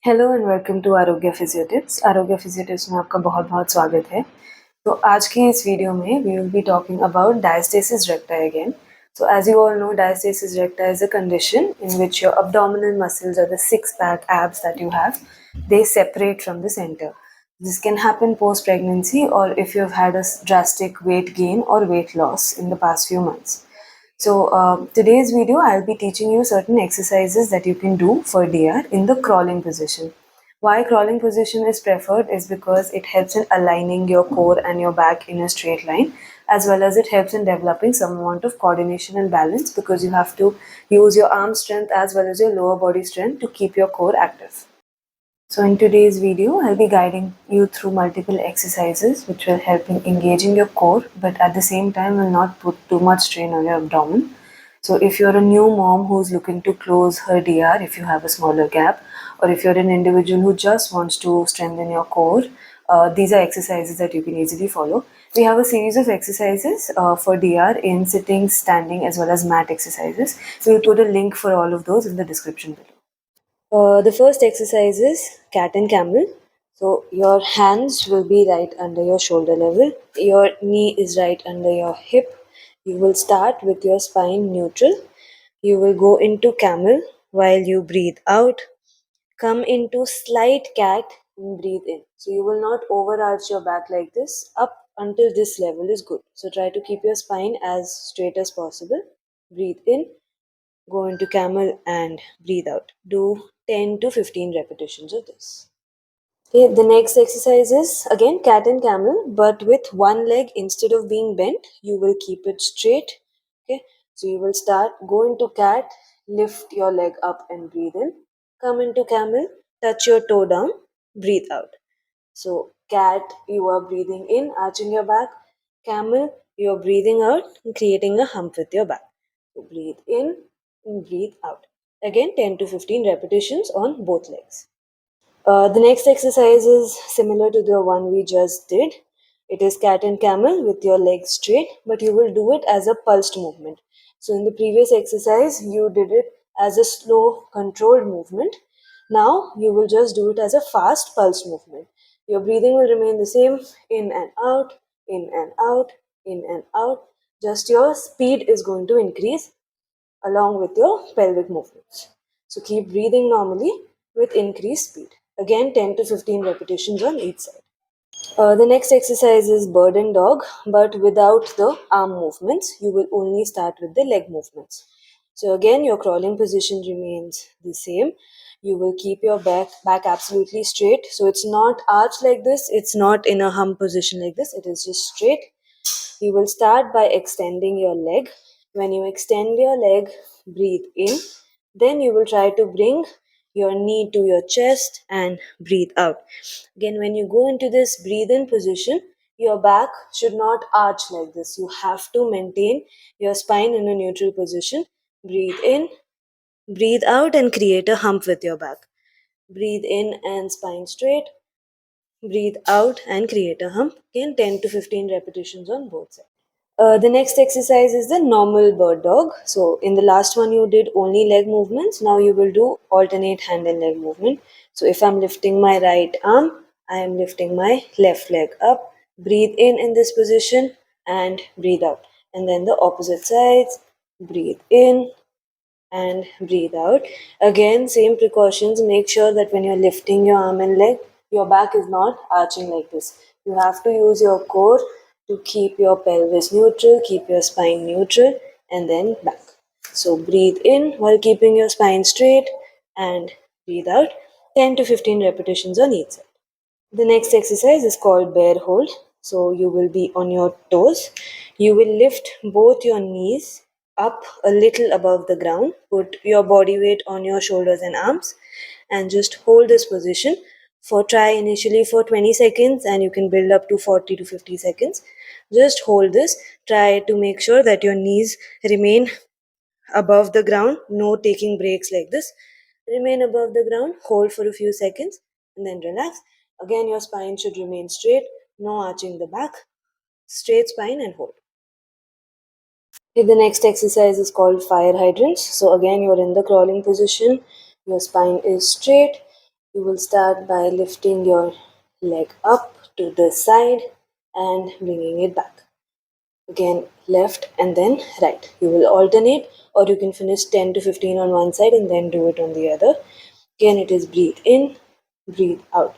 Hello and welcome to आरोग्य physio tips. आरोग्य physio tips में आपका बहुत बहुत स्वागत है। तो आज की इस वीडियो में we will be talking about diastasis recti again. So as you all know, diastasis recti is a condition in which your abdominal muscles or the six pack abs that you have, they separate from the center. This can happen post pregnancy or if you've had a drastic weight gain or weight loss in the past few months. So today's video, I'll be teaching you certain exercises that you can do for DR in the crawling position. Why crawling position is preferred is because it helps in aligning your core and your back in a straight line, as well as it helps in developing some amount of coordination and balance because you have to use your arm strength as well as your lower body strength to keep your core active. So in today's video, I'll be guiding you through multiple exercises which will help in engaging your core, but at the same time will not put too much strain on your abdomen. So if you're a new mom who's looking to close her DR, if you have a smaller gap, or if you're an individual who just wants to strengthen your core, these are exercises that you can easily follow. We have a series of exercises for DR in sitting, standing, as well as mat exercises. We'll put a link for all of those in the description below. The first exercise is cat and camel. So your hands will be right under your shoulder level. Your knee is right under your hip. You will start with your spine neutral. You will go into camel while you breathe out. Come into slight cat and breathe in. So you will not overarch your back like this. Up until this level is good. So try to keep your spine as straight as possible. Breathe in, go into camel and breathe out. Do 10 to 15 repetitions of this. Okay, the next exercise is again cat and camel, but with one leg instead of being bent, you will keep it straight. Okay, so you will start, go into cat, lift your leg up and breathe in. Come into camel, touch your toe down, breathe out. So, cat, you are breathing in, arching your back. Camel, you are breathing out and creating a hump with your back. So, breathe in and breathe out. Again, 10 to 15 repetitions on both legs. The next exercise is similar to the one we just did. It is cat and camel with your legs straight, but you will do it as a pulsed movement. So, in the previous exercise, you did it as a slow, controlled movement. Now, you will just do it as a fast, pulsed movement. Your breathing will remain the same in and out, in and out, in and out. Just your speed is going to increase along with your pelvic movements. So keep breathing normally with increased speed. Again, 10 to 15 repetitions on each side. The next exercise is bird and dog, but without the arm movements. You will only start with the leg movements. So again, your crawling position remains the same. You will keep your back absolutely straight. So it's not arched like this. It's not in a hump position like this. It is just straight. You will start by extending your leg. When you extend your leg, breathe in. Then you will try to bring your knee to your chest and breathe out. Again, when you go into this breathe in position, your back should not arch like this. You have to maintain your spine in a neutral position. Breathe in, breathe out, and create a hump with your back. Breathe in and spine straight. Breathe out and create a hump. Again, 10 to 15 repetitions on both sides. The next exercise is the normal bird dog. So in the last one you did only leg movements. Now you will do alternate hand and leg movement. So if I'm lifting my right arm, I am lifting my left leg up. Breathe in this position and breathe out. And then the opposite sides. Breathe in and breathe out. Again, same precautions. Make sure that when you're lifting your arm and leg, your back is not arching like this. You have to use your core to keep your pelvis neutral, keep your spine neutral, and then back. So breathe in while keeping your spine straight and breathe out. 10 to 15 repetitions on each side. The next exercise is called bear hold. So you will be on your toes. You will lift both your knees up a little above the ground. Put your body weight on your shoulders and arms and just hold this position for try initially for 20 seconds and you can build up to 40 to 50 seconds. Just hold this. Try to make sure that your knees remain above the ground. No taking breaks like this. Remain above the ground. Hold for a few seconds and then relax. Again, your spine should remain straight. No arching the back. Straight spine and hold. Okay, the next exercise is called fire hydrants. So again, you're in the crawling position. Your spine is straight. You will start by lifting your leg up to the side and bringing it back. Again, left and then right. You will alternate, or you can finish 10 to 15 on one side and then do it on the other. Again, it is breathe in, breathe out,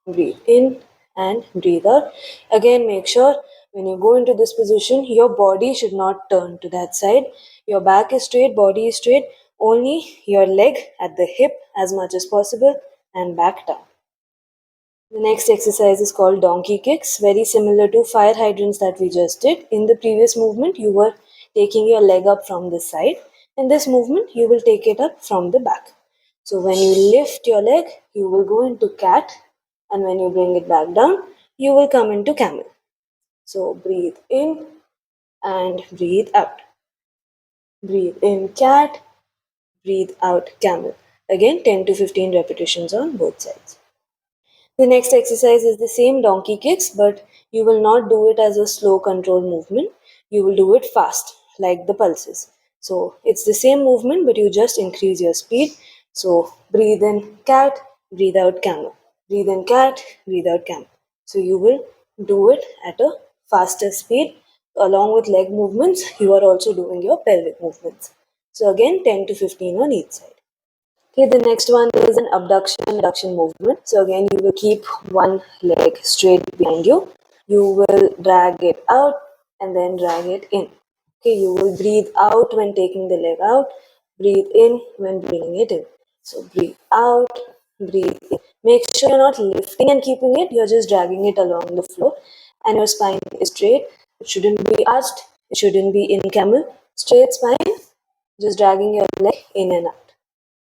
breathe in and breathe out. Again, make sure when you go into this position, your body should not turn to that side. Your back is straight, body is straight, only your leg at the hip as much as possible and back down. The next exercise is called donkey kicks, very similar to fire hydrants that we just did. In the previous movement, you were taking your leg up from the side. In this movement, you will take it up from the back. So when you lift your leg, you will go into cat, and when you bring it back down, you will come into camel. So breathe in and breathe out. Breathe in cat, breathe out camel. Again, 10 to 15 repetitions on both sides. The next exercise is the same donkey kicks, but you will not do it as a slow controlled movement. You will do it fast, like the pulses. So it's the same movement, but you just increase your speed. So breathe in cat, breathe out camel. Breathe in cat, breathe out camel. So you will do it at a faster speed. Along with leg movements, you are also doing your pelvic movements. So again, 10 to 15 on each side. Okay, the next one is an abduction movement. So again, you will keep one leg straight behind you. You will drag it out and then drag it in. Okay, you will breathe out when taking the leg out, breathe in when bringing it in. So breathe out, breathe in. Make sure you're not lifting and keeping it, you're just dragging it along the floor and your spine is straight. It shouldn't be arched, it shouldn't be in camel. Straight spine, just dragging your leg in and out.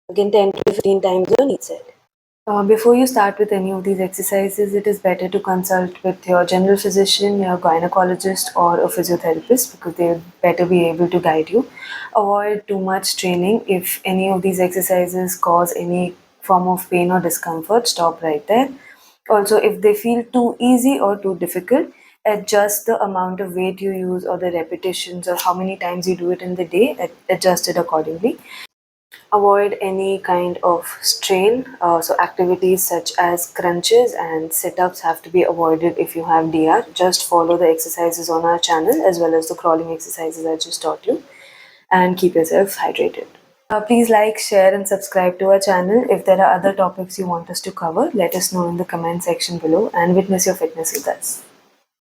Again, 10 to 15 times on each side. Before you start with any of these exercises, it is better to consult with your general physician, your gynecologist, or a physiotherapist because they'll better be able to guide you. Avoid too much training. If any of these exercises cause any form of pain or discomfort, stop right there. Also, if they feel too easy or too difficult, adjust the amount of weight you use or the repetitions or how many times you do it in the day, adjust it accordingly. Avoid any kind of strain. So activities such as crunches and sit-ups have to be avoided if you have DR. Just follow the exercises on our channel as well as the crawling exercises I just taught you and keep yourself hydrated. Please like, share and subscribe to our channel. If there are other topics you want us to cover, let us know in the comment section below and witness your fitness with us.